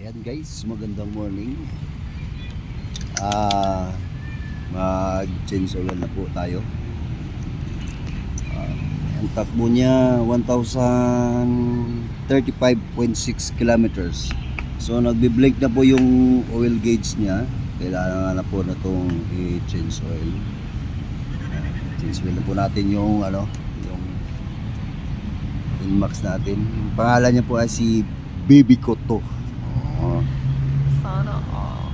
Ayan guys, magandang morning. Mag-change oil na po tayo. Ang takbo niya 1,035.6 kilometers. So nagbi-blink na po yung oil gauge niya. Kailangan na po na itong i-change oil. Change oil na po natin yung yung Inmax natin. Yung pangalan niya po ay si Baby Koto. Sana all.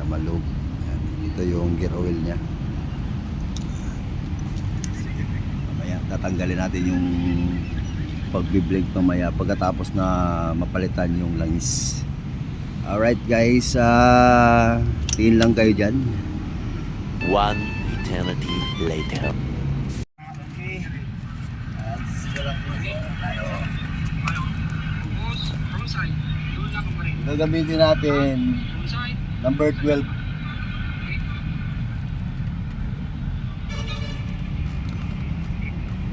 Malog. Ito yung gear oil niya. Mamaya tatanggalin natin yung pagbi-blink mamaya pagkatapos na mapalitan yung langis. Alright guys, tingin lang kayo dyan. One eternity later. Okay. Sigurang tayo. Gagamitin natin number 12.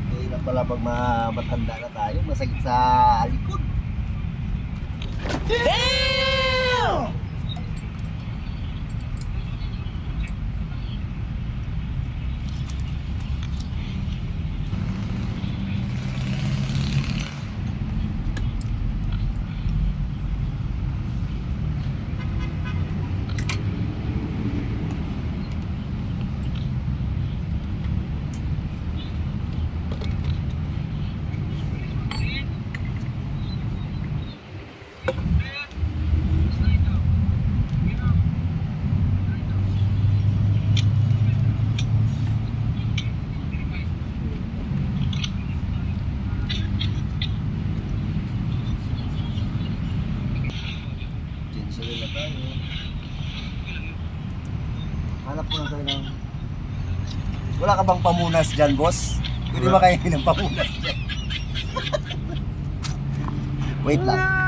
Okay na pala pag matanda na tayo, masakit sa likod. Damn! Cancel na tayo. Hanap po na tayo ng... Wala ka bang pamunas dyan, boss? Pwede ba kayo ng pamunas dyan? Wait lang.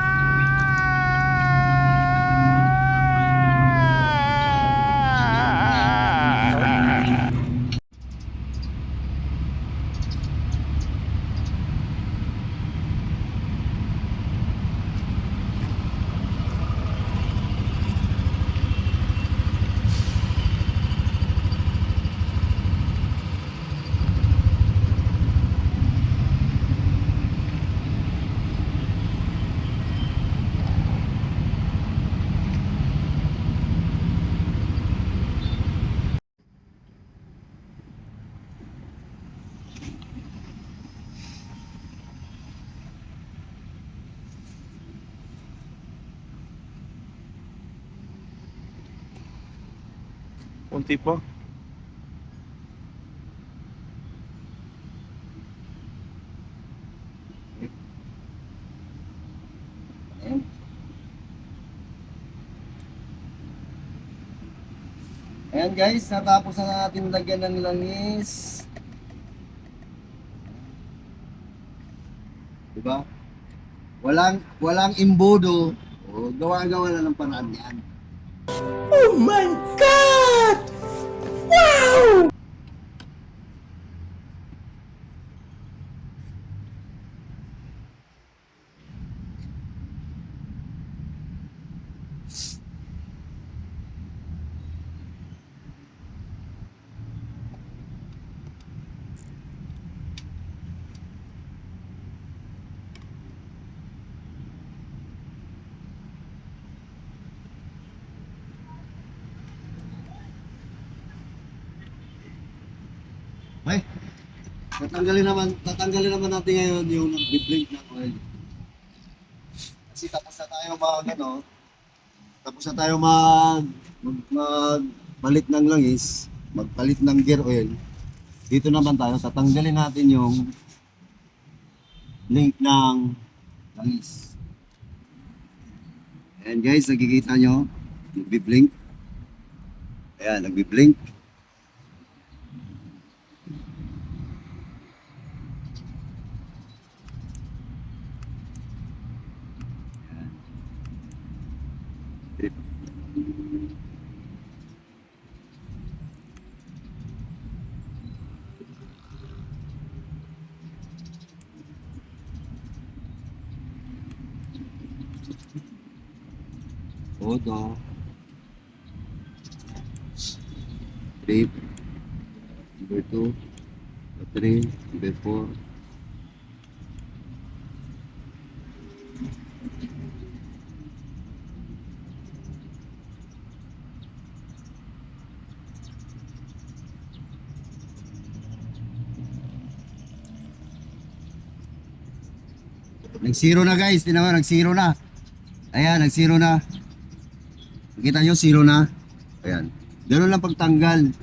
Unti pa. Ayan guys, natapos na natin lagyan ng langis. Diba? Walang imbodo. O, gawa-gawa na ng paraan yan. Oh my God! Wow! Ay, tatanggalin naman natin ngayon yung nag-blink na oil. Kasi tapos na tayo tapos na tayo magpalit ng langis, magpalit ng gear oil. Dito naman tayo, tatanggalin natin yung blink ng langis. Ayan guys, nakikita nyo, nagbi-blink. Ayan, nagbi-blink. Odo. Trip. Number 2. 3. Number 4. Nag-zero na guys, tinawa, nag-zero na. Ayan, nag-zero na. Nakita nyo, zero na. Ayan. Ganun lang pagtanggal.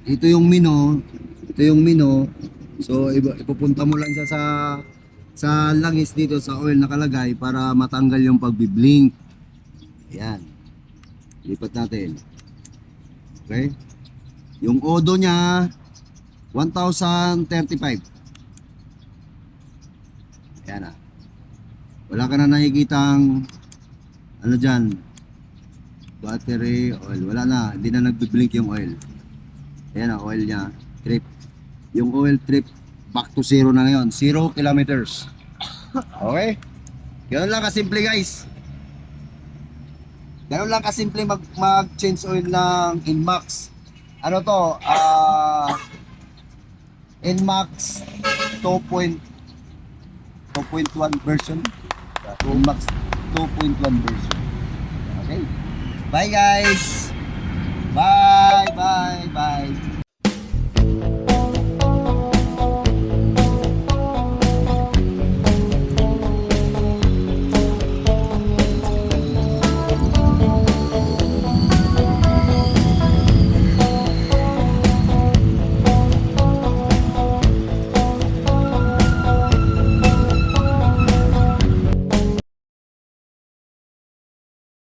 Ito yung mino. Ito yung mino. So, ipupunta mo lang siya sa langis dito sa oil nakalagay para matanggal yung pagbiblink. Ayan. Lipat natin. Okay? Yung odo niya, 1,035. Ayan na. Wala ka na nakikitang ano dyan, battery, oil. Wala na. Hindi na nagbiblink yung oil. Ayan na, oil niya. Trip. Yung oil trip, back to zero na ngayon. 0 kilometers. Okay? Ganun lang kasimple guys. Ganun lang kasimple mag-change oil ng Inmax. Ano to? Inmax 2.1 version. Inmax 2.1 version. Okay. Bye guys. Bye.